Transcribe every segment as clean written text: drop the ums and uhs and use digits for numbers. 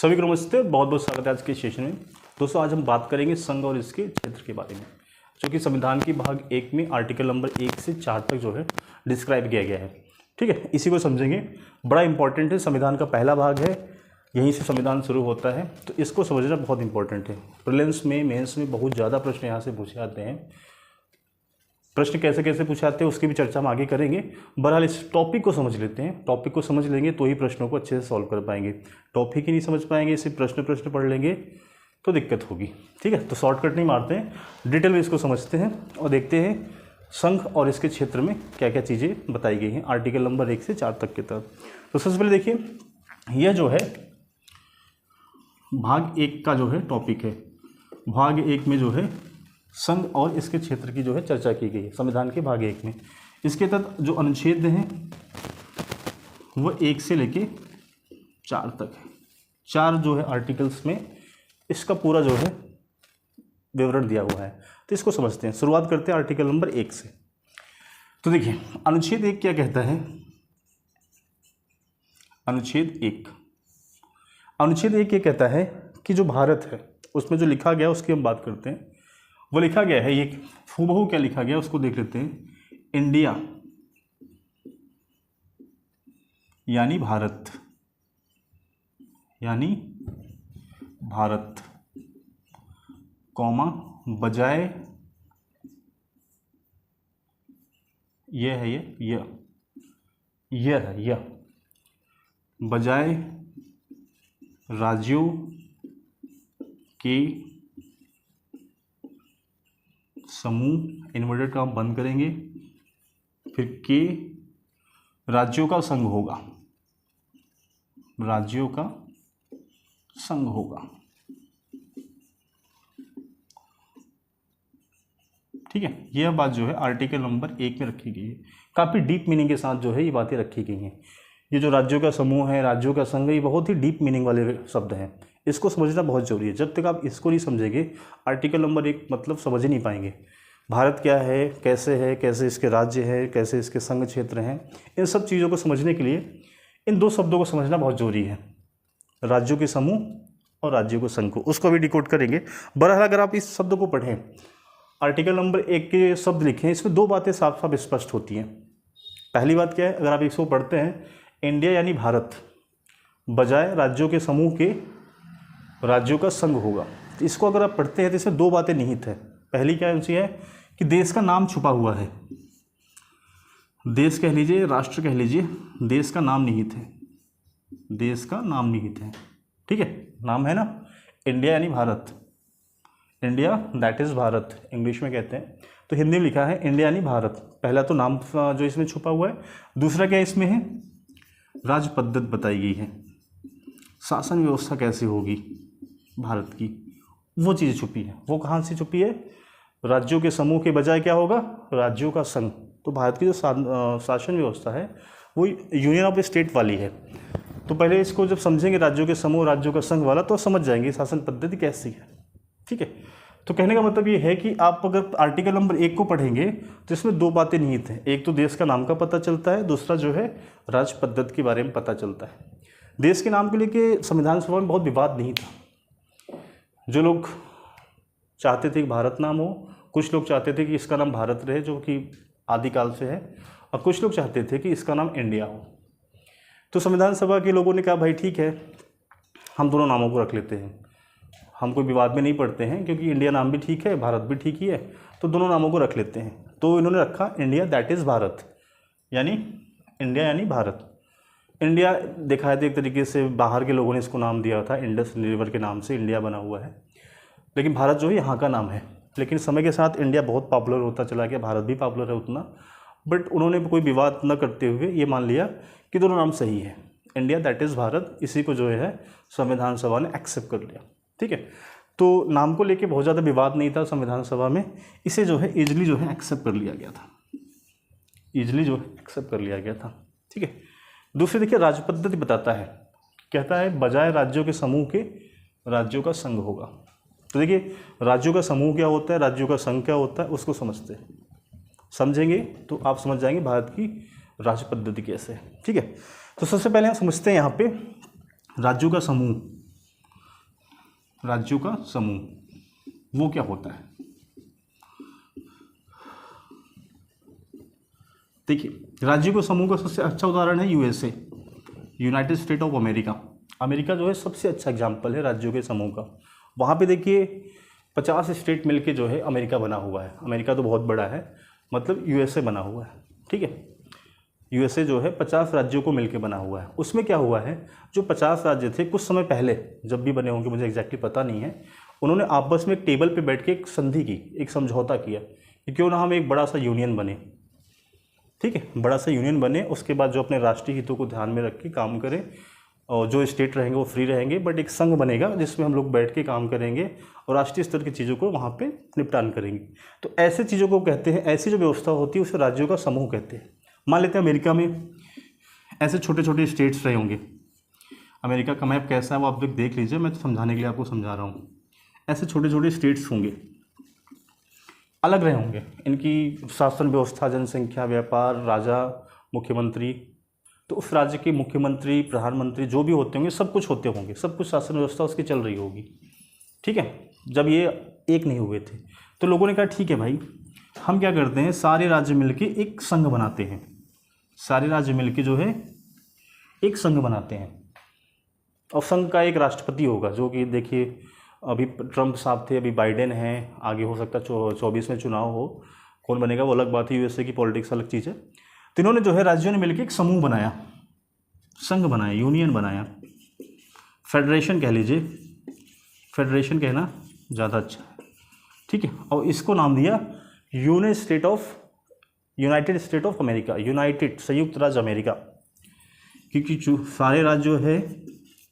सभी को नमस्ते, बहुत बहुत स्वागत है आज के सेशन में। दोस्तों आज हम बात करेंगे संघ और इसके क्षेत्र के बारे में, जो कि संविधान की भाग 1 में आर्टिकल नंबर 1 से 4 तक जो है डिस्क्राइब किया गया है। ठीक है, इसी को समझेंगे, बड़ा इंपॉर्टेंट है। संविधान का पहला भाग है, यहीं से संविधान शुरू होता है, तो इसको समझना बहुत इंपॉर्टेंट है। प्रीलिम्स में, मेंस में बहुत ज़्यादा प्रश्न यहाँ से पूछे जाते हैं। प्रश्न कैसे कैसे पूछे जाते हैं उसकी भी चर्चा हम आगे करेंगे। बहरहाल इस टॉपिक को समझ लेते हैं। टॉपिक को समझ लेंगे तो ही प्रश्नों को अच्छे से सॉल्व कर पाएंगे। टॉपिक ही नहीं समझ पाएंगे, सिर्फ प्रश्न पढ़ लेंगे तो दिक्कत होगी। ठीक है, तो शॉर्टकट नहीं मारते हैं, डिटेल में इसको समझते हैं और देखते हैं संघ और इसके क्षेत्र में क्या क्या चीज़ें बताई गई हैं आर्टिकल नंबर 1 से 4 तक के तहत। तो सबसे पहले देखिए, यह जो है भाग 1 का जो है टॉपिक है। भाग 1 में जो है संघ और इसके क्षेत्र की जो है चर्चा की गई है संविधान के भाग 1 में। इसके तहत जो अनुच्छेद हैं वो 1 से लेके 4 तक है। 4 जो है आर्टिकल्स में इसका पूरा जो है विवरण दिया हुआ है, तो इसको समझते हैं। शुरुआत करते हैं आर्टिकल नंबर 1 से। तो देखिए, अनुच्छेद 1 क्या कहता है। अनुच्छेद 1 ये कहता है कि जो भारत है उसमें जो लिखा गया उसकी हम बात करते हैं। वो लिखा गया है, ये हूबहू क्या लिखा गया उसको देख लेते हैं। इंडिया यानी भारत, कॉमा बजाय यह बजाय राज्यों के समूह, इन्वर्टेड का हम बंद करेंगे, फिर के राज्यों का संघ होगा, ठीक है। यह बात जो है आर्टिकल नंबर 1 में रखी गई है। काफ़ी डीप मीनिंग के साथ जो है ये बातें रखी गई हैं। ये जो राज्यों का समूह है, राज्यों का संघ है, ये बहुत ही डीप मीनिंग वाले शब्द हैं। इसको समझना बहुत ज़रूरी है। जब तक आप इसको नहीं समझेंगे आर्टिकल नंबर 1 मतलब समझ ही नहीं पाएंगे। भारत क्या है, कैसे इसके राज्य है, कैसे इसके संघ क्षेत्र हैं, इन सब चीज़ों को समझने के लिए इन 2 शब्दों को समझना बहुत ज़रूरी है। राज्यों के समूह और राज्यों के संघ को, उसको भी डिकोड करेंगे। बहरहाल अगर आप इस शब्द को पढ़ें, आर्टिकल नंबर 1 के शब्द लिखें, इसमें 2 बातें साफ साफ स्पष्ट होती हैं। पहली बात क्या है, अगर आप इसको पढ़ते हैं, इंडिया यानी भारत बजाय राज्यों के समूह के राज्यों का संघ होगा। तो इसको अगर आप पढ़ते हैं तो इसमें 2 बातें निहित है। पहली क्या है कि देश का नाम छुपा हुआ है। देश कह लीजिए, राष्ट्र कह लीजिए, देश का नाम निहित है। ठीक है, नाम है ना, इंडिया यानी Bharat, India that is Bharat English में कहते हैं, तो हिंदी में लिखा है इंडिया यानी भारत। पहला तो नाम जो इसमें छुपा हुआ है। दूसरा क्या इसमें है, राज पद्धति बताई गई है, शासन व्यवस्था कैसे होगी भारत की, वो चीज़ छुपी है। वो कहाँ से छुपी है, राज्यों के समूह के बजाय क्या होगा, राज्यों का संघ। तो भारत की जो शासन व्यवस्था है वो यूनियन ऑफ स्टेट वाली है। तो पहले इसको जब समझेंगे राज्यों के समूह, राज्यों का संघ वाला, तो समझ जाएंगे शासन पद्धति कैसी है। ठीक है, तो कहने का मतलब ये है कि आप अगर आर्टिकल नंबर 1 को पढ़ेंगे तो इसमें 2 बातें निहित हैं। एक तो देश का नाम का पता चलता है, दूसरा जो है राज पद्धति के बारे में पता चलता है। देश के नाम को लेके संविधान सभा में बहुत विवाद नहीं था। जो लोग चाहते थे कि भारत नाम हो, कुछ लोग चाहते थे कि इसका नाम भारत रहे जो कि आदिकाल से है, और कुछ लोग चाहते थे कि इसका नाम इंडिया हो। तो संविधान सभा के लोगों ने कहा भाई ठीक है, हम दोनों नामों को रख लेते हैं, हम कोई विवाद में नहीं पड़ते हैं, क्योंकि इंडिया नाम भी ठीक है, भारत भी ठीक ही है, तो दोनों नामों को रख लेते हैं। तो इन्होंने रखा इंडिया दैट इज़ भारत, यानी इंडिया यानी भारत। इंडिया देखा है तो एक तरीके से बाहर के लोगों ने इसको नाम दिया था, इंडस रिवर के नाम से इंडिया बना हुआ है, लेकिन भारत जो है यहाँ का नाम है। लेकिन समय के साथ इंडिया बहुत पॉपुलर होता चला गया, भारत भी पॉपुलर है उतना, बट उन्होंने कोई विवाद न करते हुए ये मान लिया कि दोनों नाम सही है, इंडिया दैट इज़ भारत। इसी को जो है संविधान सभा ने एक्सेप्ट कर लिया। ठीक है, तो नाम को लेके बहुत ज़्यादा विवाद नहीं था संविधान सभा में, इसे जो है ईजिली जो है एक्सेप्ट कर लिया गया था। ठीक है, दूसरी देखिए, राज पद्धति बताता है, कहता है बजाय राज्यों के समूह के राज्यों का संघ होगा। तो देखिए, राज्यों का समूह क्या होता है, राज्यों का संघ क्या होता है, उसको समझेंगे तो आप समझ जाएंगे भारत की राज पद्धति कैसे है। ठीक है, तो सबसे पहले हम समझते हैं यहाँ पे राज्यों का समूह। राज्यों का समूह वो क्या होता है? देखिए, राज्यों के समूह का सबसे अच्छा उदाहरण है USA, United state of America. America जो है सबसे अच्छा एग्जाम्पल है राज्यों के समूह का। वहाँ पे देखिए 50 स्टेट मिलके जो है अमेरिका बना हुआ है। अमेरिका तो बहुत बड़ा है, मतलब यूएसए बना हुआ है, ठीक है। यूएसए जो है 50 राज्यों को मिलके बना हुआ है। उसमें क्या हुआ है, जो 50 राज्य थे कुछ समय पहले जब भी बने होंगे, मुझे एग्जैक्टली पता नहीं है, उन्होंने आपस में एक टेबल पे बैठ के एक संधि की, एक समझौता किया कि क्यों ना हम एक बड़ा सा यूनियन बने, ठीक है, बड़ा सा यूनियन बने। उसके बाद जो अपने राष्ट्रीय हितों को ध्यान में रख के काम करें, और जो स्टेट रहेंगे वो फ्री रहेंगे, बट एक संघ बनेगा जिसमें हम लोग बैठ के काम करेंगे और राष्ट्रीय स्तर की चीज़ों को वहाँ पे निपटान करेंगे। तो ऐसे चीज़ों को कहते हैं, ऐसी जो व्यवस्था होती है उसे राज्यों का समूह कहते हैं। मान लेते हैं अमेरिका में ऐसे छोटे छोटे स्टेट्स रहे होंगे। अमेरिका का मैप कैसा है वो आप लोग देख लीजिए, मैं समझाने के लिए आपको समझा रहा हूँ। ऐसे छोटे छोटे स्टेट्स होंगे, अलग रहे होंगे, इनकी शासन व्यवस्था, जनसंख्या, व्यापार, राजा, मुख्यमंत्री। तो उस राज्य के मुख्यमंत्री, प्रधानमंत्री जो भी होते होंगे, सब कुछ होते होंगे, सब कुछ शासन व्यवस्था उसकी चल रही होगी, ठीक है। जब ये एक नहीं हुए थे तो लोगों ने कहा ठीक है भाई, हम क्या करते हैं, सारे राज्य मिलके एक संघ बनाते हैं। सारे राज्य मिलके जो है एक संघ बनाते हैं, और संघ का एक राष्ट्रपति होगा, जो कि देखिए अभी ट्रंप साहब थे, अभी बाइडेन हैं, आगे हो सकता है 24 में चुनाव हो, कौन बनेगा वो अलग बात है, यूएसए की पॉलिटिक्स अलग चीज़ है। तो इन्होंने जो है राज्यों ने मिलकर एक समूह बनाया, संघ बनाया, यूनियन बनाया, फेडरेशन कह लीजिए, फेडरेशन कहना ज़्यादा अच्छा है, ठीक है। और इसको नाम दिया United state of America, United संयुक्त राज्य अमेरिका, क्योंकि जो सारे राज्य जो है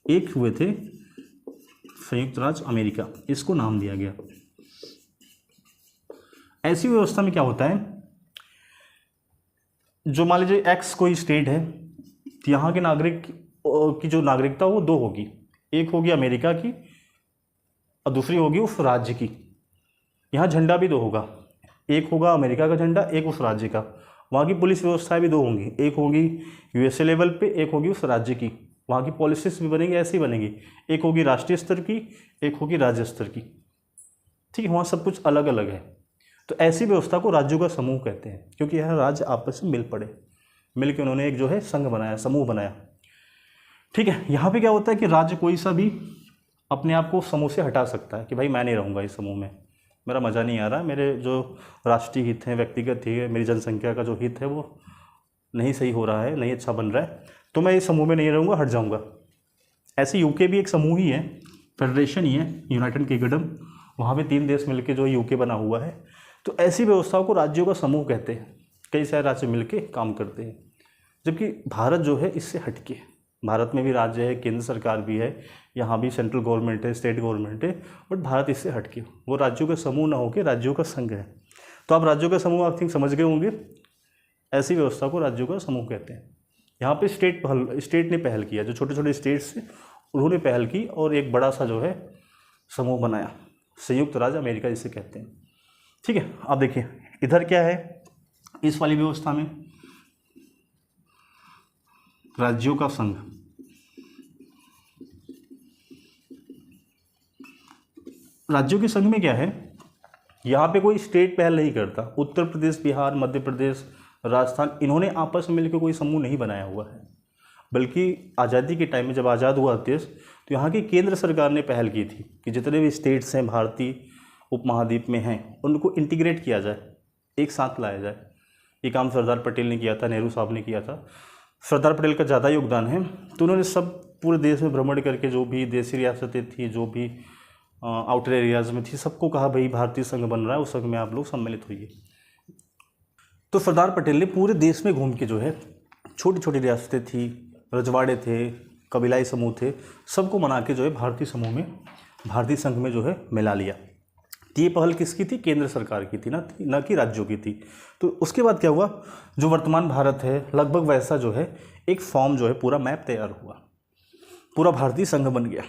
एक हुए थे, संयुक्त राज्य अमेरिका, इसको नाम दिया गया। ऐसी व्यवस्था में क्या होता है, जो मान लीजिए एक्स कोई स्टेट है, तो यहाँ के नागरिक की जो नागरिकता वो दो होगी, एक होगी अमेरिका की और दूसरी होगी उस राज्य की। यहाँ झंडा भी दो होगा, एक होगा अमेरिका का झंडा, एक उस राज्य का। वहाँ की पुलिस व्यवस्थाएं भी दो होंगी, एक होगी यूएसए लेवल पे, एक होगी उस राज्य की। वहाँ की पॉलिसीज भी बनेंगी, ऐसी बनेंगी, एक होगी राष्ट्रीय स्तर की, एक होगी राज्य स्तर की, ठीक है। वहाँ सब कुछ अलग अलग है। तो ऐसी व्यवस्था को राज्यों का समूह कहते हैं, क्योंकि यह राज्य आपस में मिल पड़े, मिल के उन्होंने एक जो है संघ बनाया, समूह बनाया, ठीक है। यहाँ पे क्या होता है कि राज्य कोई सा भी अपने आप को समूह से हटा सकता है कि भाई मैं नहीं रहूँगा इस समूह में, मेरा मज़ा नहीं आ रहा, मेरे जो राष्ट्रीय हित हैं, व्यक्तिगत हित है, मेरी जनसंख्या का जो हित है वो नहीं सही हो रहा है, नहीं अच्छा बन रहा है, तो मैं इस समूह में नहीं रहूँगा, हट जाऊँगा। ऐसे यूके भी एक समूह ही है, फेडरेशन ही है, यूनाइटेड किंगडम, वहाँ पे 3 देश मिलके जो यूके बना हुआ है। तो ऐसी व्यवस्थाओं को राज्यों का समूह कहते हैं, कई सारे राज्य मिलके काम करते हैं। जबकि भारत जो है इससे हटके, भारत में भी राज्य है, केंद्र सरकार भी है, यहाँ भी सेंट्रल गवर्नमेंट है, स्टेट गवर्नमेंट है, बट भारत इससे हटके, वो राज्यों का समूह ना होकर राज्यों का संघ है। तो आप राज्यों का समूह आई थिंक समझ गए होंगे, ऐसी व्यवस्था को राज्यों का समूह कहते हैं। यहाँ पे स्टेट ने पहल किया, जो छोटे छोटे स्टेट्स थे उन्होंने पहल की और एक बड़ा सा जो है समूह बनाया, संयुक्त राज्य अमेरिका जिसे कहते हैं, ठीक है। अब देखिए इधर क्या है, इस वाली व्यवस्था में राज्यों का संघ, राज्यों के संघ में क्या है, यहाँ पे कोई स्टेट पहल नहीं करता। उत्तर प्रदेश, बिहार, मध्य प्रदेश, राजस्थान, इन्होंने आपस में मिलकर कोई समूह नहीं बनाया हुआ है, बल्कि आज़ादी के टाइम में जब आज़ाद हुआ देश, तो यहाँ की केंद्र सरकार ने पहल की थी कि जितने भी स्टेट्स हैं भारतीय उपमहाद्वीप में हैं उनको इंटीग्रेट किया जाए, एक साथ लाया जाए। ये काम सरदार पटेल ने किया था, नेहरू साहब ने किया था। सरदार पटेल का ज़्यादा योगदान है। तो उन्होंने सब पूरे देश में भ्रमण करके जो भी देसी रियासतें थी, जो भी आउटर एरियाज़ में थी, सबको कहा भाई भारतीय संघ बन रहा है, उस संघ में आप लोग सम्मिलित होइए। तो सरदार पटेल ने पूरे देश में घूम के जो है छोटी छोटी रियासतें थी, रजवाड़े थे, कबीलाई समूह थे, सबको मना के जो है भारतीय समूह में, भारतीय संघ में जो है मिला लिया। तो ये पहल किसकी थी, केंद्र सरकार की थी, ना कि राज्यों की थी। तो उसके बाद क्या हुआ, जो वर्तमान भारत है लगभग वैसा जो है एक फॉर्म जो है पूरा मैप तैयार हुआ, पूरा भारतीय संघ बन गया।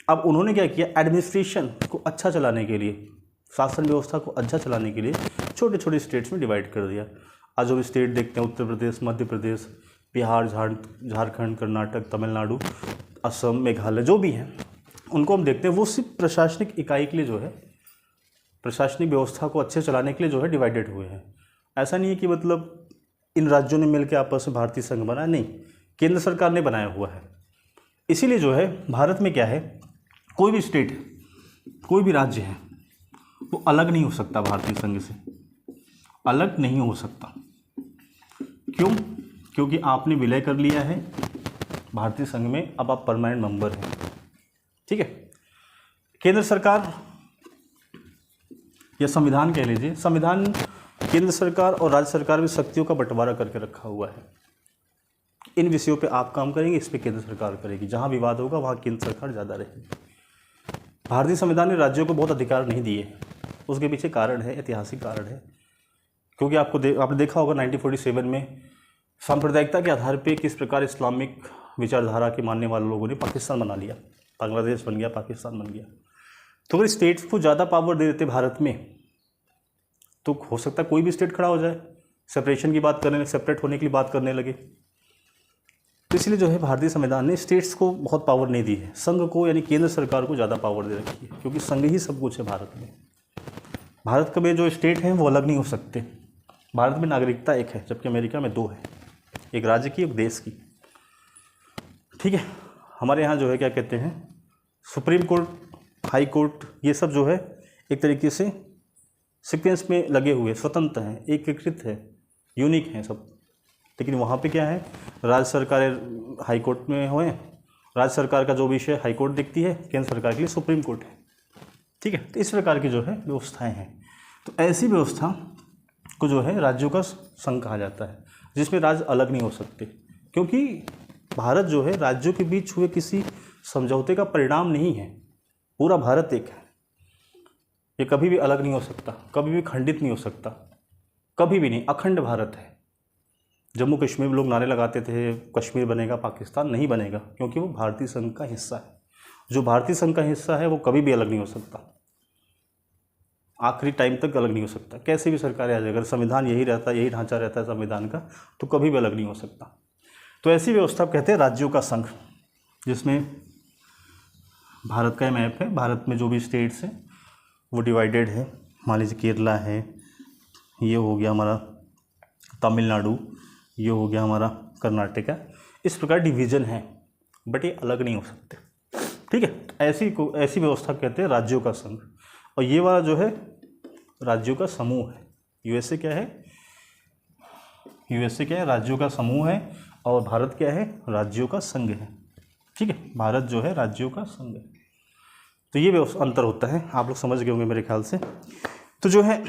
अब उन्होंने क्या किया, एडमिनिस्ट्रेशन को अच्छा चलाने के लिए, शासन व्यवस्था को अच्छा चलाने के लिए छोटे छोटे स्टेट्स में डिवाइड कर दिया। आज जो भी स्टेट देखते हैं, उत्तर प्रदेश, मध्य प्रदेश, बिहार, झारखंड, कर्नाटक, तमिलनाडु, असम, मेघालय, जो भी हैं, उनको हम देखते हैं, वो सिर्फ प्रशासनिक इकाई के लिए जो है, प्रशासनिक व्यवस्था को अच्छे चलाने के लिए जो है डिवाइडेड हुए हैं। ऐसा नहीं है कि मतलब इन राज्यों ने मिलकर आपस में भारतीय संघ बनाया, नहीं, केंद्र सरकार ने बनाया हुआ है। इसीलिए जो है भारत में क्या है, कोई भी स्टेट, कोई भी राज्य है, वो अलग नहीं हो सकता भारतीय संघ से, अलग नहीं हो सकता। क्यों? क्योंकि आपने विलय कर लिया है भारतीय संघ में, अब आप परमानेंट मेंबर हैं। ठीक है। केंद्र सरकार या संविधान कह लीजिए, संविधान केंद्र सरकार और राज्य सरकार में शक्तियों का बंटवारा करके रखा हुआ है। इन विषयों पे आप काम करेंगे, इस पे केंद्र सरकार करेगी, जहाँ विवाद होगा वहाँ केंद्र सरकार ज़्यादा रहेगी। भारतीय संविधान ने राज्यों को बहुत अधिकार नहीं दिए, उसके पीछे कारण है, ऐतिहासिक कारण है। क्योंकि आपने देखा होगा 1947 में सांप्रदायिकता के आधार पे किस प्रकार इस्लामिक विचारधारा के मानने वाले लोगों ने पाकिस्तान बना लिया, बांग्लादेश बन गया, पाकिस्तान बन गया। तो अगर स्टेट्स को ज़्यादा पावर दे देते भारत में, तो हो सकता है कोई भी स्टेट खड़ा हो जाए, सेपरेशन की बात करने, सेपरेट होने की बात करने लगे। तो इसलिए जो है भारतीय संविधान ने स्टेट्स को बहुत पावर नहीं दी है, संघ को यानी केंद्र सरकार को ज़्यादा पावर दे रखी है, क्योंकि संघ ही सब कुछ है भारत में। भारत के में जो स्टेट हैं वो अलग नहीं हो सकते। भारत में नागरिकता एक है, जबकि अमेरिका में दो है, एक राज्य की, एक देश की। ठीक है। हमारे यहाँ जो है क्या कहते हैं, सुप्रीम कोर्ट, हाई कोर्ट, ये सब जो है एक तरीके से सीक्वेंस में लगे हुए, स्वतंत्र हैं, एकीकृत है, यूनिक हैं सब। लेकिन वहाँ पे क्या है, राज्य सरकार हाई कोर्ट में हुए, राज्य सरकार का जो विषय हाई कोर्ट देखती है, केंद्र सरकार के लिए सुप्रीम कोर्ट है। ठीक है। तो इस प्रकार की जो है व्यवस्थाएं हैं। तो ऐसी व्यवस्था को जो है राज्यों का संघ कहा जाता है, जिसमें राज्य अलग नहीं हो सकते, क्योंकि भारत जो है राज्यों के बीच हुए किसी समझौते का परिणाम नहीं है। पूरा भारत एक है, ये कभी भी अलग नहीं हो सकता, कभी भी खंडित नहीं हो सकता, कभी भी नहीं, अखंड भारत है। जम्मू कश्मीर में लोग नारे लगाते थे कश्मीर बनेगा, पाकिस्तान नहीं बनेगा, क्योंकि वो भारतीय संघ का हिस्सा है। जो भारतीय संघ का हिस्सा है वो कभी भी अलग नहीं हो सकता, आखिरी टाइम तक अलग नहीं हो सकता। कैसे भी सरकारें आ जाए, अगर संविधान यही रहता, यही ढांचा रहता है संविधान का, तो कभी भी अलग नहीं हो सकता। तो ऐसी व्यवस्था कहते हैं राज्यों का संघ, जिसमें भारत का मैप है, भारत में जो भी स्टेट्स हैं वो डिवाइडेड है। मान लीजिए केरला है, ये हो गया हमारा तमिलनाडु, ये हो गया हमारा कर्नाटका, इस प्रकार डिवीज़न है, बट ये अलग नहीं हो सकते। ठीक है। ऐसी व्यवस्था कहते हैं राज्यों का संघ। और ये वाला जो है राज्यों का समूह है। यूएसए क्या है? यूएसए क्या है? राज्यों का समूह है। और भारत क्या है? राज्यों का संघ है। ठीक है। भारत जो है राज्यों का संघ है। तो ये अंतर होता है, आप लोग समझ गए होंगे मेरे ख्याल से। तो जो है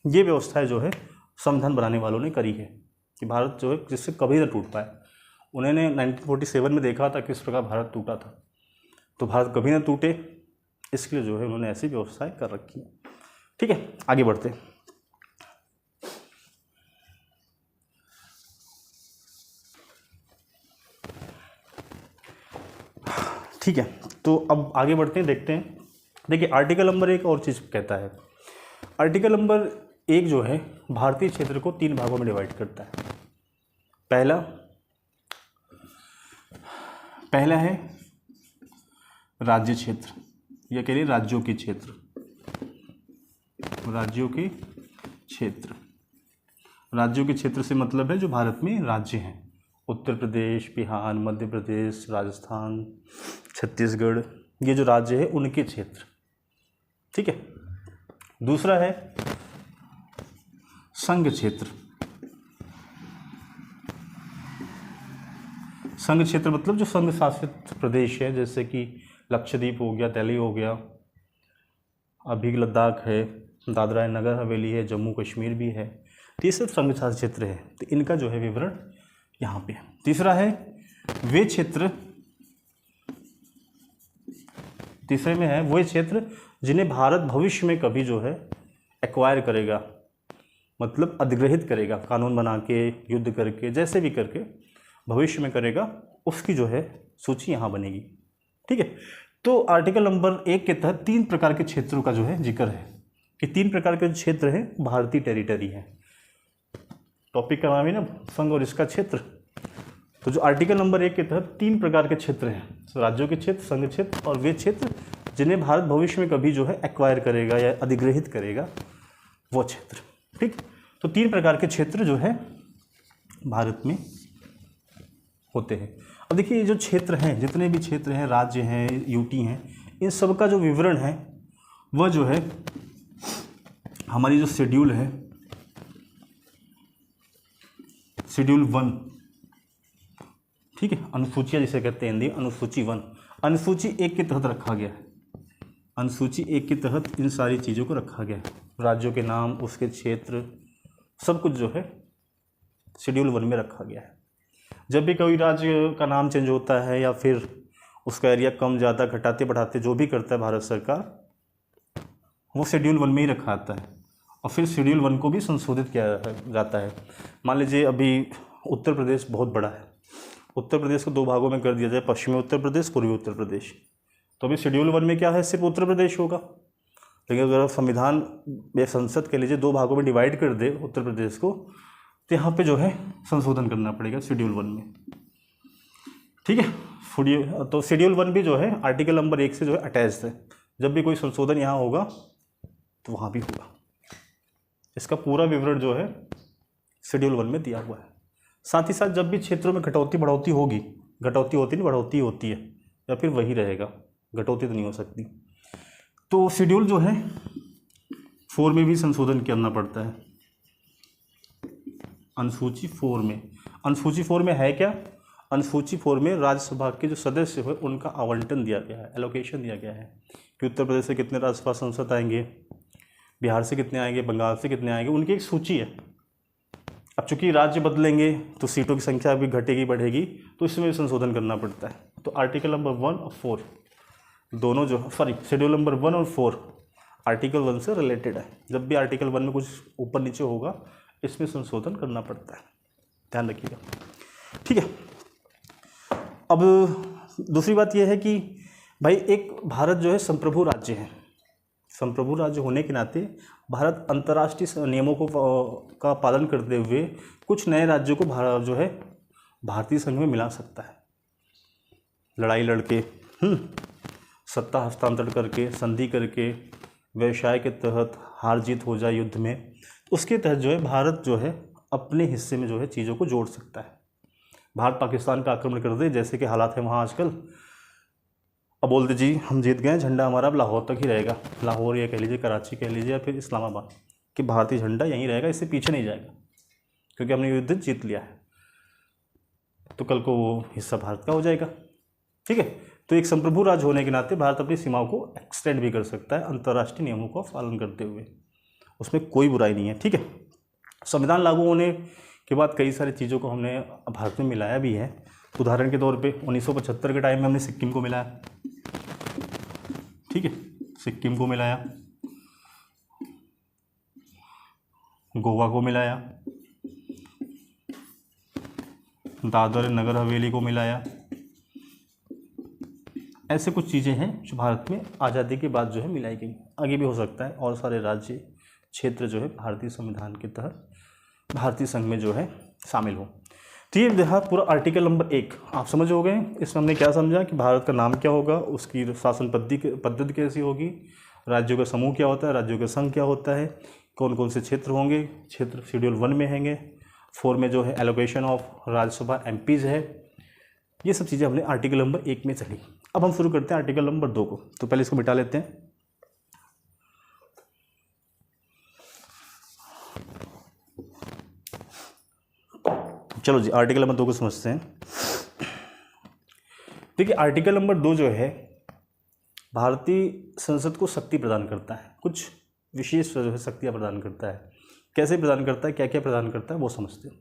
ये व्यवस्थाएं जो है संविधान बनाने वालों ने करी है कि भारत जो है जिससे कभी ना टूट पाए। उन्होंने 1947 में देखा था किस प्रकार भारत टूटा था, तो भारत कभी ना टूटे, इसके लिए जो है उन्होंने ऐसी व्यवस्थाएं कर रखी है। ठीक है, आगे बढ़ते हैं। ठीक है, तो अब आगे बढ़ते हैं, देखते हैं। देखिए आर्टिकल नंबर 1 और चीज़ कहता है। आर्टिकल नंबर 1 जो है भारतीय क्षेत्र को 3 भागों में डिवाइड करता है। पहला है राज्य क्षेत्र, या कह लीजिए राज्यों के क्षेत्र। राज्यों के क्षेत्र, राज्यों के क्षेत्र से मतलब है जो भारत में राज्य हैं, उत्तर प्रदेश, बिहार, मध्य प्रदेश, राजस्थान, छत्तीसगढ़, ये जो राज्य है उनके क्षेत्र। ठीक है। दूसरा है संघ क्षेत्र। संघ क्षेत्र मतलब जो संघ शासित प्रदेश है, जैसे कि लक्षद्वीप हो गया, दिल्ली हो गया, अभी लद्दाख है, दादरा नगर हवेली है, जम्मू कश्मीर भी है, तो ये सब संघ शासित क्षेत्र है। तो इनका जो है विवरण यहाँ पे है। तीसरा है वे क्षेत्र, तीसरे में है वो क्षेत्र जिन्हें भारत भविष्य में कभी जो है एक्वायर करेगा, मतलब अधिग्रहित करेगा, कानून बना के, युद्ध करके, जैसे भी करके भविष्य में करेगा, उसकी जो है सूची यहाँ बनेगी। ठीक है। तो आर्टिकल नंबर 1 के तहत 3 प्रकार के क्षेत्रों का जो है जिक्र है कि 3 प्रकार के क्षेत्र हैं भारतीय टेरिटरी है। टॉपिक का नाम है ना संघ और इसका क्षेत्र। तो जो आर्टिकल नंबर 1 के तहत 3 प्रकार के क्षेत्र हैं, तो राज्यों के क्षेत्र, संघ क्षेत्र और वे क्षेत्र जिन्हें भारत भविष्य में कभी जो है एक्वायर करेगा या अधिग्रहित करेगा, वो क्षेत्र। ठीक, तो 3 प्रकार के क्षेत्र जो है भारत में होते हैं। अब देखिए ये जो क्षेत्र हैं, जितने भी क्षेत्र हैं, राज्य हैं, यूटी हैं, इन सब का जो विवरण है वह जो है हमारी जो शेड्यूल है, शेड्यूल 1, ठीक है, अनुसूचियाँ जिसे कहते हैं हिंदी, अनुसूची 1, अनुसूची 1 के तहत रखा गया है। अनुसूची 1 के तहत इन सारी चीज़ों को रखा गया है, राज्यों के नाम, उसके क्षेत्र, सब कुछ जो है शेड्यूल 1 में रखा गया है। जब भी कोई राज्य का नाम चेंज होता है या फिर उसका एरिया कम ज़्यादा घटाते बढ़ाते जो भी करता है भारत सरकार, वो शेड्यूल 1 में ही रखा आता है और फिर शेड्यूल 1 को भी संशोधित किया जाता है। मान लीजिए अभी उत्तर प्रदेश बहुत बड़ा है, उत्तर प्रदेश को 2 भागों में कर दिया जाए, पश्चिमी उत्तर प्रदेश, पूर्वी उत्तर प्रदेश, तो अभी शेड्यूल 1 में क्या है, सिर्फ उत्तर प्रदेश होगा। लेकिन अगर संविधान या संसद के लीजिए 2 भागों में डिवाइड कर दे उत्तर प्रदेश को, तो यहाँ पे जो है संशोधन करना पड़ेगा शेड्यूल 1 में। ठीक है, तो शेड्यूल 1 भी जो है आर्टिकल नंबर 1 से जो है अटैच्ड है। जब भी कोई संशोधन यहाँ होगा तो वहाँ भी होगा। इसका पूरा विवरण जो है शेड्यूल 1 में दिया हुआ है। साथ ही साथ जब भी क्षेत्रों में घटौती बढ़ोतरी होगी, घटौती होती नहीं, बढ़ोतरी होती है, या फिर वही रहेगा, घटौती तो नहीं हो सकती, तो शेड्यूल जो है 4 में भी संशोधन करना पड़ता है। अनुसूची 4 में, अनुसूची 4 में है क्या, अनुसूची 4 में राज्यसभा के जो सदस्य हैं उनका आवंटन दिया गया है, एलोकेशन दिया गया है कि उत्तर प्रदेश से कितने राज्यसभा सांसद आएंगे, बिहार से कितने आएंगे, बंगाल से कितने आएंगे, उनकी एक सूची है। अब चूंकि राज्य बदलेंगे तो सीटों की संख्या भी घटेगी बढ़ेगी, तो इसमें भी संशोधन करना पड़ता है। तो आर्टिकल नंबर 1 और 4 दोनों जो, सॉरी, शेड्यूल नंबर 1 और 4 आर्टिकल 1 से रिलेटेड है। जब भी आर्टिकल 1 में कुछ ऊपर नीचे होगा इसमें संशोधन करना पड़ता है, ध्यान रखिएगा। ठीक है, अब दूसरी बात यह है कि भाई एक भारत जो है संप्रभु राज्य है। संप्रभु राज्य होने के नाते भारत अंतर्राष्ट्रीय नियमों का पालन करते हुए कुछ नए राज्यों को भारत जो है भारतीय संघ में मिला सकता है। लड़ाई लड़के, सत्ता हस्तांतरण करके, संधि करके, व्यवसाय के तहत हार जीत हो जाए युद्ध में, उसके तहत जो है भारत जो है अपने हिस्से में जो है चीज़ों को जोड़ सकता है। भारत पाकिस्तान का आक्रमण कर दे, जैसे कि हालात है वहाँ आजकल, अब बोलते जी हम जीत गए, झंडा हमारा अब लाहौर तक ही रहेगा, लाहौर या कह लीजिए कराची कह लीजिए या फिर इस्लामाबाद, कि भारतीय झंडा यहीं रहेगा, इससे पीछे नहीं जाएगा क्योंकि हमने युद्ध जीत लिया है, तो कल को वो हिस्सा भारत का हो जाएगा। ठीक है, तो एक संप्रभु राज्य होने के नाते भारत अपनी सीमाओं को एक्सटेंड भी कर सकता है अंतर्राष्ट्रीय नियमों का पालन करते हुए, उसमें कोई बुराई नहीं है। ठीक है, संविधान लागू होने के बाद कई सारी चीज़ों को हमने भारत में मिलाया भी है। उदाहरण के तौर पे 1975 के टाइम में हमने सिक्किम को मिलाया, ठीक है, सिक्किम को मिलाया, गोवा को मिलाया, दादर नगर हवेली को मिलाया। ऐसे कुछ चीज़ें हैं जो भारत में आज़ादी के बाद जो है मिलाई गई। आगे भी हो सकता है और सारे राज्य क्षेत्र जो है भारतीय संविधान के तहत भारतीय संघ में जो है शामिल हो। तो ये रहा पूरा आर्टिकल नंबर 1, आप समझ हो गए। इसमें हमने क्या समझा कि भारत का नाम क्या होगा, उसकी शासन पद्धति कैसी होगी, राज्यों का समूह क्या होता है, राज्यों का संघ क्या होता है, कौन कौन से क्षेत्र होंगे, क्षेत्र शेड्यूल 1 में होंगे, 4 में जो है एलोकेशन ऑफ राज्यसभा एमपीज़ है। ये सब चीज़ें हमने आर्टिकल नंबर 1 में चली। अब हम शुरू करते हैं आर्टिकल नंबर 2 को। तो पहले इसको मिटा लेते हैं। चलो जी, आर्टिकल नंबर 2 को समझते हैं। देखिए, आर्टिकल नंबर 2 जो है भारतीय संसद को शक्ति प्रदान करता है, कुछ विशेष जो है शक्तियाँ प्रदान करता है। कैसे प्रदान करता है, क्या क्या प्रदान करता है, वो समझते हैं।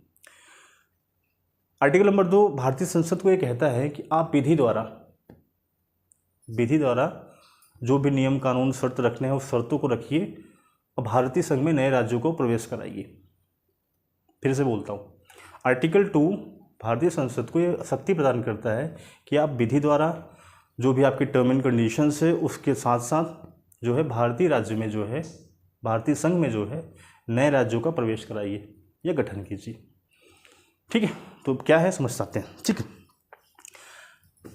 आर्टिकल नंबर 2 भारतीय संसद को ये कहता है कि आप विधि द्वारा जो भी नियम कानून शर्त रखने हैं उस शर्तों को रखिए और भारतीय संघ में नए राज्यों को प्रवेश कराइए। फिर से बोलता हूँ, आर्टिकल 2 भारतीय संसद को ये शक्ति प्रदान करता है कि आप विधि द्वारा जो भी आपकी टर्म एंड कंडीशंस है उसके साथ साथ जो है भारतीय राज्य में जो है भारतीय संघ में जो है नए राज्यों का प्रवेश कराइए या गठन कीजिए। ठीक है, तो क्या है समझ सकते हैं। ठीक है,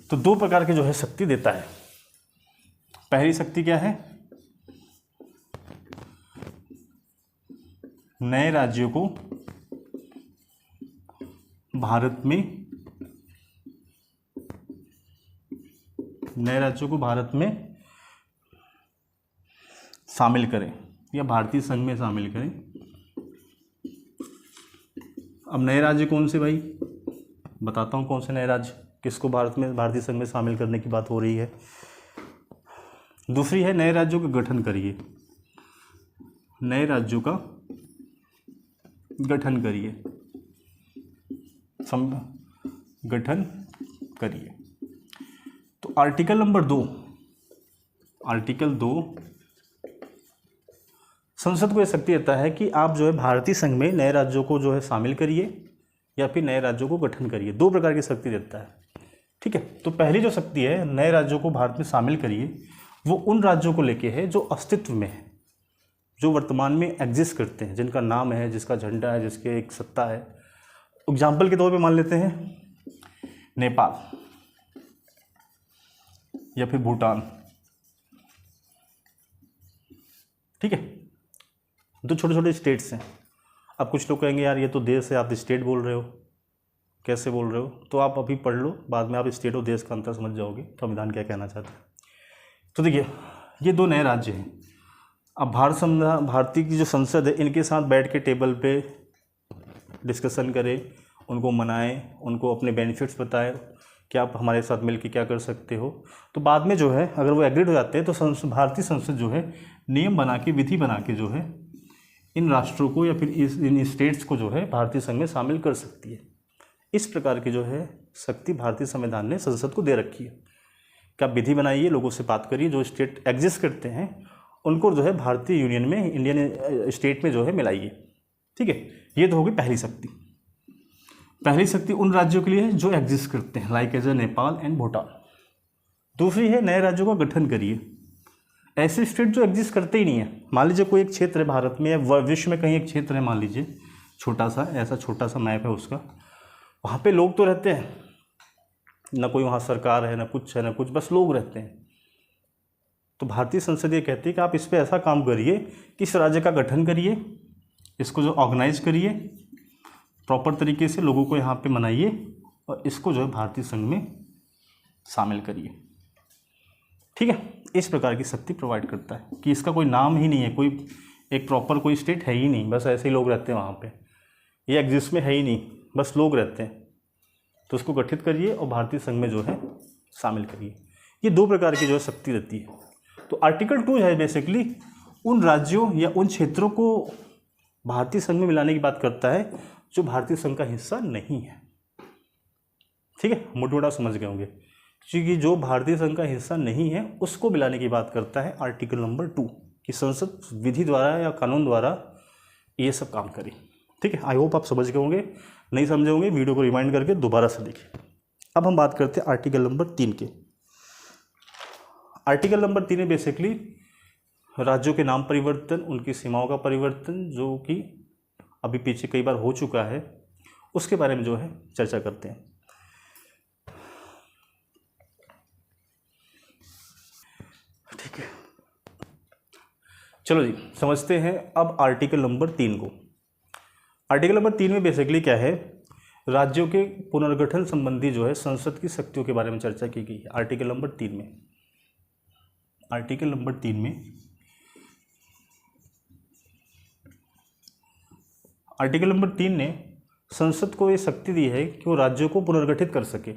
तो दो प्रकार के जो है शक्ति देता है। पहली शक्ति क्या है, नए राज्यों को भारत में, नए राज्यों को भारत में शामिल करें या भारतीय संघ में शामिल करें। अब नए राज्य कौन से भाई, बताता हूँ कौन से नए राज्य, किसको भारत में भारतीय संघ में शामिल करने की बात हो रही है। दूसरी है नए राज्यों का गठन करिए, नए राज्यों का गठन करिए, गठन करिए। तो आर्टिकल नंबर 2, आर्टिकल 2 संसद को यह शक्ति देता है कि आप जो है भारतीय संघ में नए राज्यों को जो है शामिल करिए या फिर नए राज्यों को गठन करिए। दो प्रकार की शक्ति देता है। ठीक है, तो पहली जो शक्ति है नए राज्यों को भारत में शामिल करिए, वो उन राज्यों को लेके है जो अस्तित्व में है, जो वर्तमान में एग्जिस्ट करते हैं, जिनका नाम है, जिसका झंडा है, जिसके एक सत्ता है। एग्जाम्पल के तौर पे मान लेते हैं नेपाल या फिर भूटान। ठीक है, दो छोटे छोटे स्टेट्स हैं। अब कुछ लोग कहेंगे यार ये तो देश है, आप स्टेट बोल रहे हो, कैसे बोल रहे हो? तो आप अभी पढ़ लो, बाद में आप स्टेट और देश का अंतर समझ जाओगे संविधान क्या कहना चाहता है। तो देखिए ये दो नए राज्य हैं। अब भारतीय की जो संसद है इनके साथ बैठ के टेबल पे डिस्कशन करें, उनको मनाएं, उनको अपने बेनिफिट्स बताएं कि आप हमारे साथ मिलकर क्या कर सकते हो। तो बाद में जो है अगर वो एग्रीड हो जाते हैं तो भारतीय संसद जो है नियम बना के, विधि बना के जो है इन राष्ट्रों को या फिर इन स्टेट्स को जो है भारतीय संघ में शामिल कर सकती है। इस प्रकार की जो है शक्ति भारतीय संविधान ने संसद को दे रखी है कि आप विधि बनाइए, लोगों से बात करिए, जो स्टेट एग्जिस्ट करते हैं उनको जो है भारतीय यूनियन में, इंडियन स्टेट में जो है मिलाइए। ठीक है, ये तो होगी पहली शक्ति। पहली शक्ति उन राज्यों के लिए है जो एग्जिस्ट करते हैं, like as a Nepal and Bhutan. दूसरी है नए राज्यों का गठन करिए, ऐसे स्टेट जो एग्जिस्ट करते ही नहीं है। मान लीजिए कोई एक क्षेत्र है भारत में या विश्व में कहीं एक क्षेत्र है, मान लीजिए छोटा सा, ऐसा छोटा सा मैप है उसका, वहाँ पे लोग तो रहते हैं, ना कोई वहाँ सरकार है, ना कुछ है, ना कुछ, बस लोग रहते हैं। तो भारतीय संसद ये कहती है कि आप इस पर ऐसा काम करिए कि इस राज्य का गठन करिए, इसको जो ऑर्गेनाइज करिए प्रॉपर तरीके से, लोगों को यहाँ पे मनाइए और इसको जो है भारतीय संघ में शामिल करिए। ठीक है, इस प्रकार की शक्ति प्रोवाइड करता है कि इसका कोई नाम ही नहीं है, कोई एक प्रॉपर कोई स्टेट है ही नहीं, बस ऐसे ही लोग रहते हैं वहाँ पे, ये एग्जिस्ट में है ही नहीं, बस लोग रहते हैं। तो उसको गठित करिए और भारतीय संघ में जो है शामिल करिए। ये दो प्रकार की जो है शक्ति देती है। तो आर्टिकल 2 है बेसिकली उन राज्यों या उन क्षेत्रों को भारतीय संघ में मिलाने की बात करता है जो भारतीय संघ का हिस्सा नहीं है। ठीक है, मोटा समझ गए होंगे, क्योंकि जो भारतीय संघ का हिस्सा नहीं है उसको मिलाने की बात करता है आर्टिकल नंबर 2 कि संसद विधि द्वारा या कानून द्वारा ये सब काम करे। ठीक है, आई होप आप समझ गए होंगे, नहीं समझे होंगे वीडियो को रिमाइंड करके दोबारा से देखिए। अब हम बात करते हैं आर्टिकल नंबर 3 के। आर्टिकल नंबर 3 में बेसिकली राज्यों के नाम परिवर्तन, उनकी सीमाओं का परिवर्तन, जो कि अभी पीछे कई बार हो चुका है, उसके बारे में जो है चर्चा करते हैं। ठीक है, चलो जी समझते हैं अब आर्टिकल नंबर 3 को। आर्टिकल नंबर 3 में बेसिकली क्या है, राज्यों के पुनर्गठन संबंधी जो है संसद की शक्तियों के बारे में चर्चा की गई है। आर्टिकल नंबर 3 में, आर्टिकल नंबर 3 में, आर्टिकल नंबर 3 ने संसद को ये शक्ति दी है कि वो राज्यों को पुनर्गठित कर सके,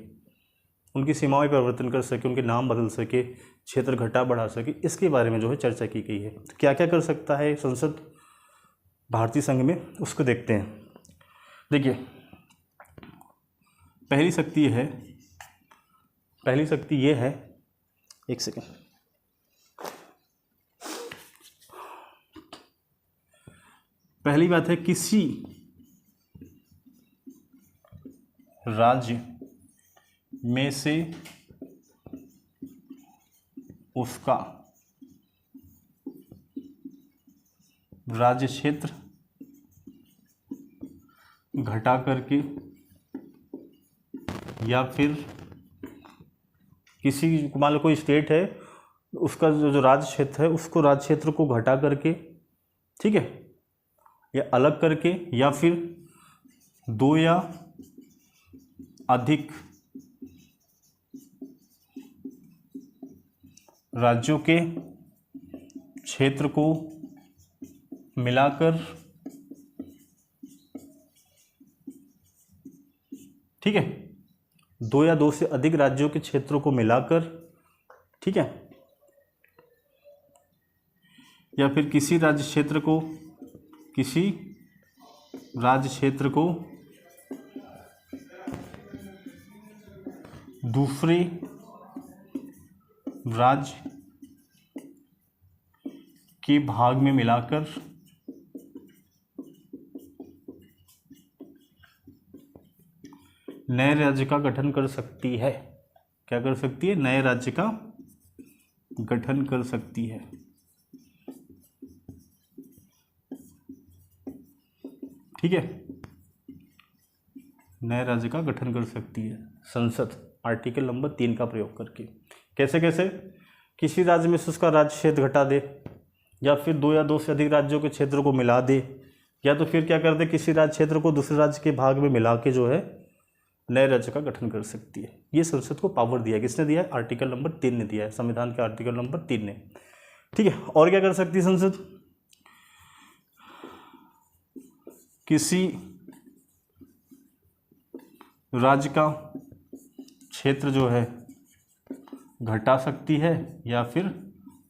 उनकी सीमाओं में परिवर्तन कर सके, उनके नाम बदल सके, क्षेत्र घटा बढ़ा सके, इसके बारे में जो है चर्चा की गई है। तो क्या क्या कर सकता है संसद भारतीय संघ में, उसको देखते हैं। देखिए पहली शक्ति है, पहली शक्ति ये है, एक सेकेंड, पहली बात है किसी राज्य में से उसका राज्य क्षेत्र घटा करके या फिर किसी, मान लो कोई स्टेट है, उसका जो राज्य क्षेत्र है उसको राज्य क्षेत्र को घटा करके, ठीक है, या अलग करके, या फिर दो या अधिक राज्यों के क्षेत्र को मिलाकर, ठीक है, दो या दो से अधिक राज्यों के क्षेत्रों को मिलाकर, ठीक है, या फिर किसी राज्य क्षेत्र को दूसरे राज्य के भाग में मिलाकर नए राज्य का गठन कर सकती है। क्या कर सकती है? नए राज्य का गठन कर सकती है। ठीक है, नए राज्य का गठन कर सकती है संसद, आर्टिकल नंबर 3 का प्रयोग करके। कैसे कैसे? किसी राज्य में से उसका राज्य क्षेत्र घटा दे, या फिर दो या दो से अधिक राज्यों के क्षेत्रों को मिला दे, या तो फिर क्या कर दे, किसी राज्य क्षेत्र को दूसरे राज्य के भाग में मिला के जो है नए राज्य का गठन कर सकती है। ये संसद को पावर दिया है। किसने दिया है? आर्टिकल नंबर 3 ने दिया है, संविधान के आर्टिकल नंबर 3 ने। ठीक है, और क्या कर सकती है संसद? किसी राज्य का क्षेत्र जो है घटा सकती है या फिर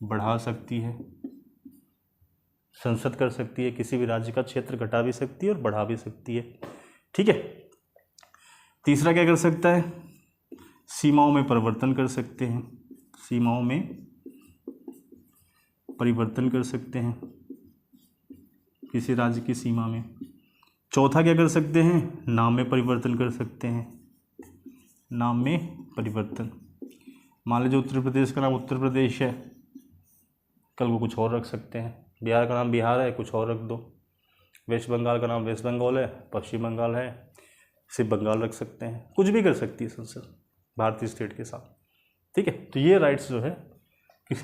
बढ़ा सकती है। संसद कर सकती है, किसी भी राज्य का क्षेत्र घटा भी सकती है और बढ़ा भी सकती है। ठीक है, तीसरा क्या कर सकता है? सीमाओं में परिवर्तन कर सकते हैं, सीमाओं में परिवर्तन कर सकते हैं किसी राज्य की सीमा में। चौथा क्या कर सकते हैं? नाम में परिवर्तन कर सकते हैं, नाम में परिवर्तन। मान लीजिए उत्तर प्रदेश का नाम उत्तर प्रदेश है, कल को कुछ और रख सकते हैं। बिहार का नाम बिहार है, कुछ और रख दो। वेस्ट बंगाल का नाम वेस्ट बंगाल है, पश्चिम बंगाल है, सिर्फ बंगाल रख सकते हैं। कुछ भी कर सकती है संसद भारतीय स्टेट के साथ। ठीक है, तो ये राइट्स जो है कि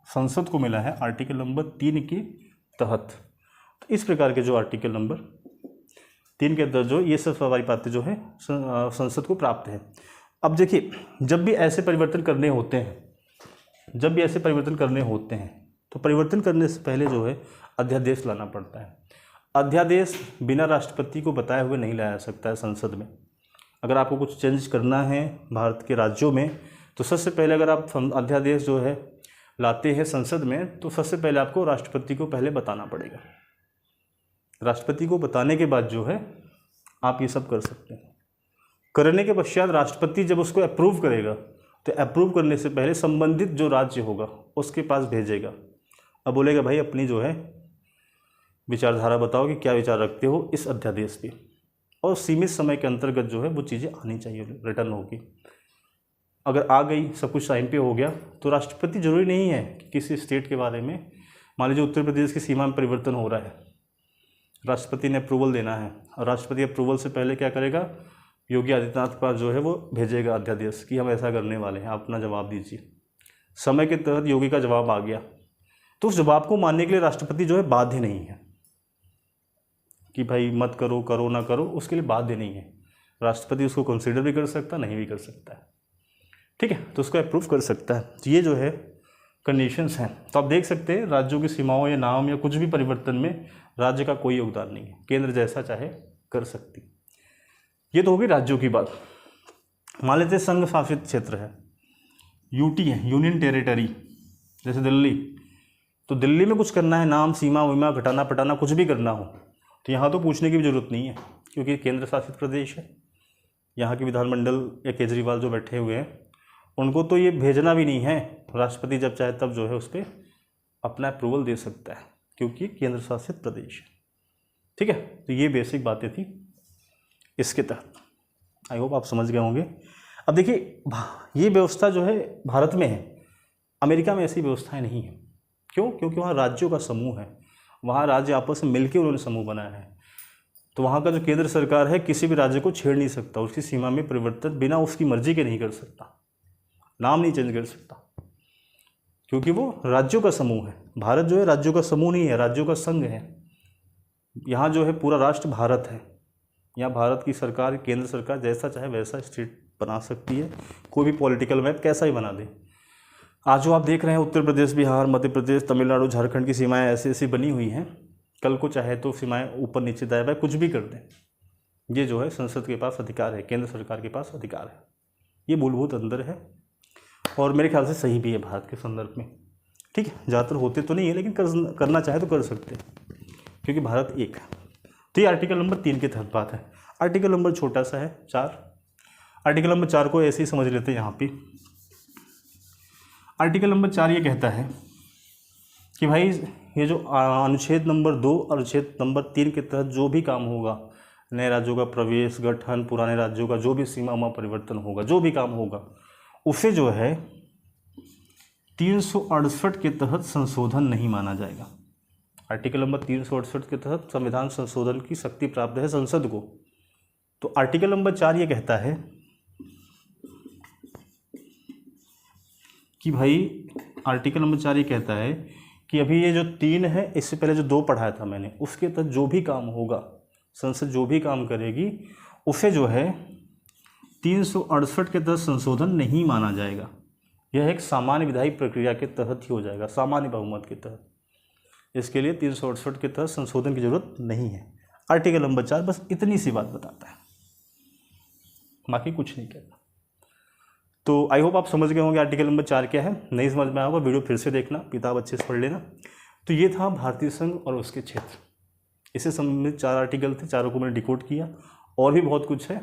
संसद को मिला है आर्टिकल नंबर 3 के तहत। तो इस प्रकार के जो आर्टिकल नंबर 3 के तहत जो ये सब सारी बातें जो है संसद को प्राप्त है। अब देखिए, जब भी ऐसे परिवर्तन करने होते हैं, तो परिवर्तन करने से पहले जो है अध्यादेश लाना पड़ता है। अध्यादेश बिना राष्ट्रपति को बताए हुए नहीं लाया जा सकता है संसद में। अगर आपको कुछ चेंज करना है भारत के राज्यों में, तो सबसे पहले अगर आप अध्यादेश जो है लाते हैं संसद में, तो सबसे पहले आपको राष्ट्रपति को पहले बताना पड़ेगा। राष्ट्रपति को बताने के बाद जो है आप ये सब कर सकते हैं। करने के पश्चात राष्ट्रपति जब उसको अप्रूव करेगा, तो अप्रूव करने से पहले संबंधित जो राज्य होगा उसके पास भेजेगा। अब बोलेगा भाई अपनी जो है विचारधारा बताओ कि क्या विचार रखते हो इस अध्यादेश पे, और सीमित समय के अंतर्गत जो है वो चीज़ें आनी चाहिए, रिटर्न होगी। अगर आ गई, सब कुछ टाइम पे हो गया, तो राष्ट्रपति जरूरी नहीं है कि किसी स्टेट के बारे में, मान लीजिए उत्तर प्रदेश की सीमा में परिवर्तन हो रहा है, राष्ट्रपति ने अप्रूवल देना है, और राष्ट्रपति अप्रूवल से पहले क्या करेगा, योगी आदित्यनाथ के पास जो है वो भेजेगा अध्यादेश कि हम ऐसा करने वाले हैं, आप अपना जवाब दीजिए। समय के तहत योगी का जवाब आ गया, तो उस जवाब को मानने के लिए राष्ट्रपति जो है बाध्य नहीं है कि भाई मत करो, करो ना करो, उसके लिए बाध्य नहीं है। राष्ट्रपति उसको कंसीडर भी कर सकता है, नहीं भी कर सकता है। ठीक है, तो उसको अप्रूव कर सकता है। तो ये जो है कंडीशंस हैं। तो आप देख सकते हैं राज्यों की सीमाओं या नाम या कुछ भी परिवर्तन में राज्य का कोई योगदान नहीं है, केंद्र जैसा चाहे कर सकती। ये तो होगी राज्यों की बात। मान लेते हैं संघ शासित क्षेत्र है, यूटी है, यूनियन टेरिटरी, जैसे दिल्ली। तो दिल्ली में कुछ करना है, नाम, सीमा वीमा घटाना पटाना कुछ भी करना हो, तो यहाँ तो पूछने की भी जरूरत नहीं है, क्योंकि केंद्र शासित प्रदेश है। यहाँ के विधानमंडल या केजरीवाल जो बैठे हुए हैं, उनको तो ये भेजना भी नहीं है। राष्ट्रपति जब चाहे तब जो है उस पर अपना अप्रूवल दे सकता है, क्योंकि केंद्र शासित प्रदेश है। ठीक है, तो ये बेसिक बातें थी इसके तहत। आई होप आप समझ गए होंगे। अब देखिए, ये व्यवस्था जो है भारत में है, अमेरिका में ऐसी व्यवस्थाएं नहीं है। क्यों? क्योंकि वहाँ राज्यों का समूह है, वहाँ राज्य आपस में मिलकर उन्होंने समूह बनाया है। तो वहाँ का जो केंद्र सरकार है किसी भी राज्य को छेड़ नहीं सकता, उसकी सीमा में परिवर्तन बिना उसकी मर्जी के नहीं कर सकता, नाम नहीं चेंज कर सकता, क्योंकि वो राज्यों का समूह है। भारत जो है राज्यों का समूह नहीं है, राज्यों का संघ है। यहाँ जो है पूरा राष्ट्र भारत है। यहाँ भारत की सरकार, केंद्र सरकार जैसा चाहे वैसा स्टेट बना सकती है, कोई भी पॉलिटिकल मैप कैसा ही बना दे। आज जो आप देख रहे हैं उत्तर प्रदेश, बिहार, मध्य प्रदेश, तमिलनाडु, झारखंड की सीमाएं ऐसी ऐसी बनी हुई हैं, कल को चाहे तो सीमाएं ऊपर नीचे दाएं बाएं कुछ भी कर दें। ये जो है संसद के पास अधिकार है, केंद्र सरकार के पास अधिकार है। ये मूलभूत अंतर है और मेरे ख्याल से सही भी है भारत के संदर्भ में। ठीक है, ज़्यादातर होते तो नहीं है, लेकिन करना चाहे तो कर सकते हैं, क्योंकि भारत एक है। तो ये आर्टिकल नंबर 3 के तहत बात है। आर्टिकल नंबर छोटा सा है 4। आर्टिकल नंबर 4 को ऐसे ही समझ लेते हैं यहाँ पे। आर्टिकल नंबर 4 ये कहता है कि भाई ये जो अनुच्छेद नंबर 2 और अनुच्छेद नंबर 3 के तहत जो भी काम होगा, नए राज्यों का प्रवेश, गठन, पुराने राज्यों का जो भी सीमा परिवर्तन होगा, जो भी काम होगा, उसे जो है 368 के तहत संशोधन नहीं माना जाएगा। आर्टिकल नंबर 368 के तहत संविधान संशोधन की शक्ति प्राप्त है संसद को। तो आर्टिकल नंबर 4 ये कहता है कि भाई, आर्टिकल नंबर 4 ये कहता है कि अभी ये जो 3 है, इससे पहले जो 2 पढ़ाया था मैंने, उसके तहत जो भी काम होगा, संसद जो भी काम करेगी, उसे जो है 368 के तहत संशोधन नहीं माना जाएगा। यह एक सामान्य विधायी प्रक्रिया के तहत ही हो जाएगा, सामान्य बहुमत के तहत। इसके लिए 368 के तहत संशोधन की जरूरत नहीं है। आर्टिकल नंबर 4 बस इतनी सी बात बताता है, बाकी कुछ नहीं कहता। तो आई होप आप समझ गए होंगे आर्टिकल नंबर 4 क्या है। नहीं समझ में आया होगा वीडियो फिर से देखना, किताब अच्छे से पढ़ लेना। तो ये था भारतीय संघ और उसके क्षेत्र। इससे संबंधित 4 आर्टिकल थे, चारों को मैंने डिकोड किया। और भी बहुत कुछ है,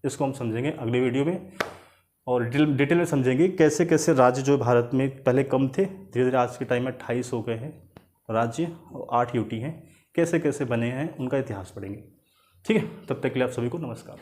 इसको हम समझेंगे अगले वीडियो में और डिटेल में समझेंगे कैसे कैसे राज्य जो भारत में पहले कम थे, धीरे धीरे आज के टाइम में 28 हो गए हैं राज्य और 8 यूटी हैं, कैसे कैसे बने हैं उनका इतिहास पढ़ेंगे। ठीक है, तब तक के लिए आप सभी को नमस्कार।